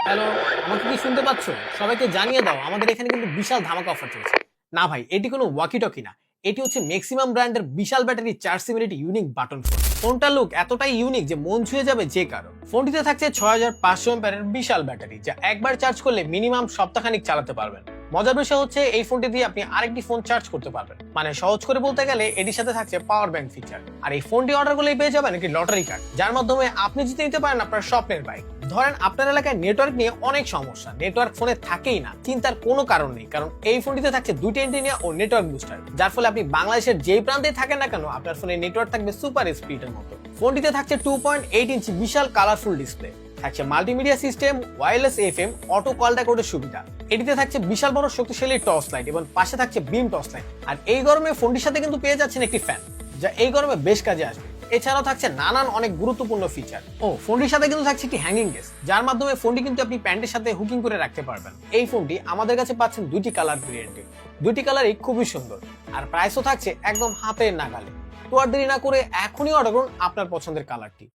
Hello, আমাকে কি শুনতে পাচ্ছ? সবাইকে জানিয়ে দাও আমাদের এখানে কিন্তু বিশাল ধামাকা অফার চলছে। না ভাই, এটি কোনো ওয়াকি টকি না। এটি হচ্ছে ম্যাক্সিমাম ব্র্যান্ডের বিশাল ব্যাটারি চার্জ সিমিলিটি ইউনিক বাটন ফোন। ফোনটার লুক এতটাই ইউনিক যে মন ছুঁয়ে যাবে যে কারো। ফোনটিতে থাকছে 6500 এর বিশাল ব্যাটারি, যা একবার চার্জ করলে মিনিমাম সপ্তাহখানিক চালাতে পারবেন। মজার বিষয় হচ্ছে এই ফোনটি দিয়ে আপনি আরেকটি ফোন চার্জ করতে পারবেন। মানে সহজ করে বলতে গেলে এটির সাথে থাকছে পাওয়ার ব্যাংক ফিচার। আর এই ফোনটি অর্ডার করলেই পেয়ে যাবেন একটি লটারি কার্ড, যার মাধ্যমে আপনি জিতে নিতে পারেন আপনার স্বপ্নের বাইক। ধরেন আপনার এলাকায় নেটওয়ার্ক নিয়ে অনেক সমস্যা, নেটওয়ার্ক ফোনে থাকেই না, চিন্তার কোনো কারণ নেই, কারণ এই ফোনটিতে থাকছে দুইটি এন্টিনিয়া ও নেটওয়ার্ক বুস্টার, যার ফলে আপনি বাংলাদেশের যেই প্রান্তেই থাকেন না কেন আপনার ফোনে নেটওয়ার্ক থাকবে সুপার স্পিডের মতো। ফোনটিতে থাকছে 2.8 ইঞ্চি বিশাল কালারফুল ডিসপ্লে, থাকছে multimedia system, wireless FM, auto call রেকর্ডের সুবিধা। এটিতে থাকছে বিশাল বড় শক্তিশালী টর্চ লাইট এবং পাশে থাকছে বিম টর্চ লাইট। আর এই গরমে ফোনটির সাথে কিন্তু পেয়ে যাচ্ছেন একটি ফ্যান, যা এই গরমে বেশ কাজে আসবে। এছাড়াও থাকছে নানান অনেক গুরুত্বপূর্ণ ফিচার। ফোনটির সাথে কিন্তু থাকছে একটি হ্যাঙ্গিং কেস, যার মাধ্যমে ফোনটি কিন্তু আপনি প্যান্টের সাথে হুকিং করে রাখতে পারবেন। এই ফোনটি আমাদের কাছে পাচ্ছেন দুইটি কালার ভেরিয়েন্টে, দুইটি কালারই খুবই সুন্দর, আর প্রাইসও থাকছে একদম হাতের নাগালে। তো আর দেরি না করে এখনই অর্ডার করুন আপনার পছন্দের কালারটি।